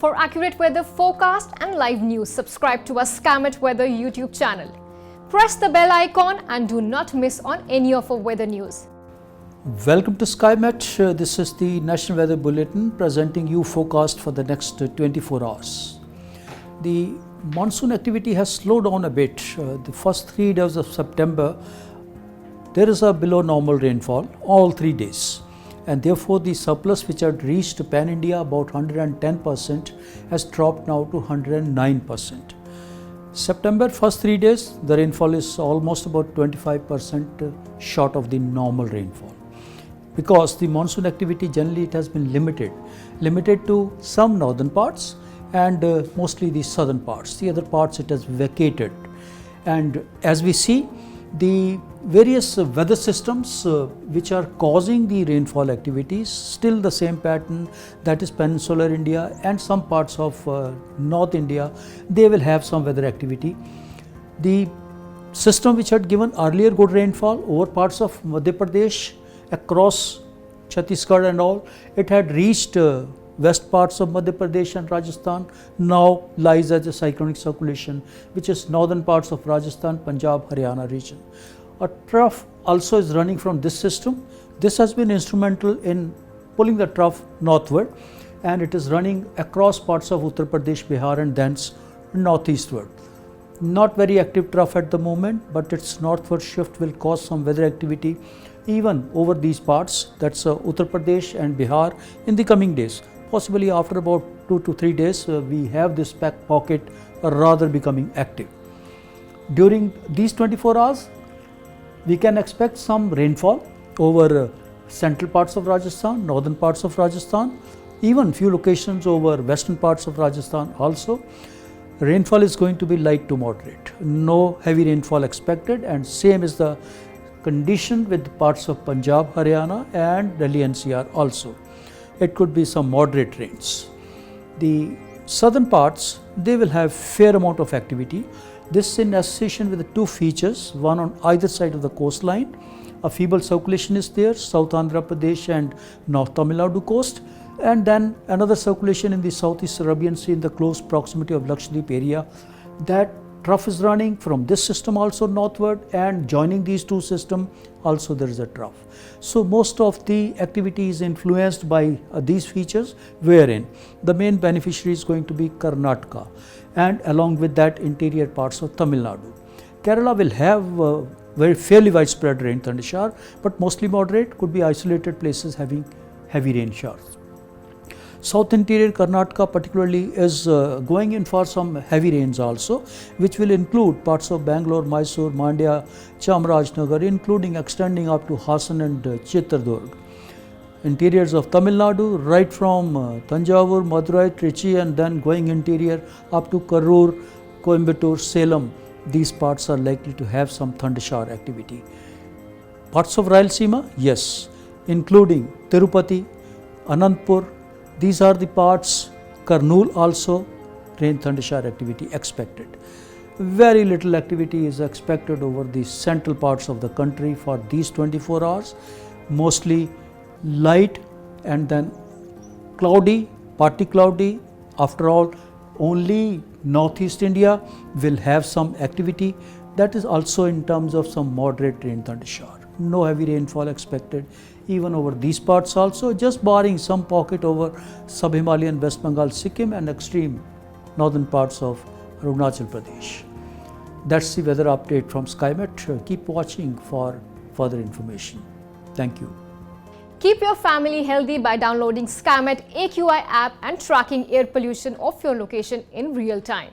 For accurate weather forecast and live news, subscribe to our Skymet Weather YouTube channel. Press the bell icon and do not miss on any of our weather news. Welcome to Skymet. This is the National Weather Bulletin presenting you forecast for the next 24 hours. The monsoon activity has slowed down a bit. The first 3 days of September, there is a below normal rainfall all 3 days. And therefore the surplus which had reached pan-India about 110% has dropped now to 109%. September first 3 days, the rainfall is almost about 25% short of the normal rainfall. Because the monsoon activity generally it has been limited to some northern parts and mostly the southern parts. The other parts it has vacated. And as we see, the various weather systems which are causing the rainfall activities, still the same pattern, that is peninsular India and some parts of North India, they will have some weather activity. The system which had given earlier good rainfall over parts of Madhya Pradesh, across Chhattisgarh and all, it had reached west parts of Madhya Pradesh and Rajasthan, now lies as a cyclonic circulation which is northern parts of Rajasthan, Punjab, Haryana region. A trough also is running from this system. This has been instrumental in pulling the trough northward, and it is running across parts of Uttar Pradesh, Bihar and thence northeastward. Not very active trough at the moment, but its northward shift will cause some weather activity even over these parts, that's Uttar Pradesh and Bihar in the coming days. Possibly after about 2 to 3 days, we have this pocket rather becoming active. During these 24 hours, we can expect some rainfall over central parts of Rajasthan, northern parts of Rajasthan, even few locations over western parts of Rajasthan also. Rainfall is going to be light to moderate. No heavy rainfall expected, and same is the condition with parts of Punjab, Haryana and Delhi NCR also. It could be some moderate rains. The southern parts, they will have fair amount of activity. This in association with the two features, one on either side of the coastline. A feeble circulation is there, South Andhra Pradesh and North Tamil Nadu coast, and then another circulation in the Southeast Arabian Sea in the close proximity of Lakshadweep area. That trough is running from this system also northward, and joining these two systems also there is a trough. So most of the activity is influenced by these features, wherein the main beneficiary is going to be Karnataka and along with that interior parts of Tamil Nadu. Kerala will have very fairly widespread rain thunder shower, but mostly moderate, could be isolated places having heavy rain showers. South interior Karnataka particularly is going in for some heavy rains also, which will include parts of Bangalore, Mysore, Mandya, Chamarajnagar, including extending up to Hassan and Chitradurg. Interiors of Tamil Nadu, right from Tanjavur, Madurai, Trichy and then going interior up to Karur, Coimbatore, Salem, these parts are likely to have some thunder shower activity. Parts of Rayalaseema, yes, including Tirupati, Anantapur, these are the parts. Kurnool also, rain thunder shower activity expected. Very little activity is expected over the central parts of the country for these 24 hours. Mostly light and then cloudy, partly cloudy. After all, only northeast India will have some activity. That is also in terms of some moderate rain thunder shower. No heavy rainfall expected even over these parts also, just barring some pocket over sub-Himalayan West Bengal, Sikkim and extreme northern parts of Arunachal Pradesh. That's the weather update from Skymet. Keep watching for further information. Thank you. Keep your family healthy by downloading Skymet AQI app and tracking air pollution of your location in real time.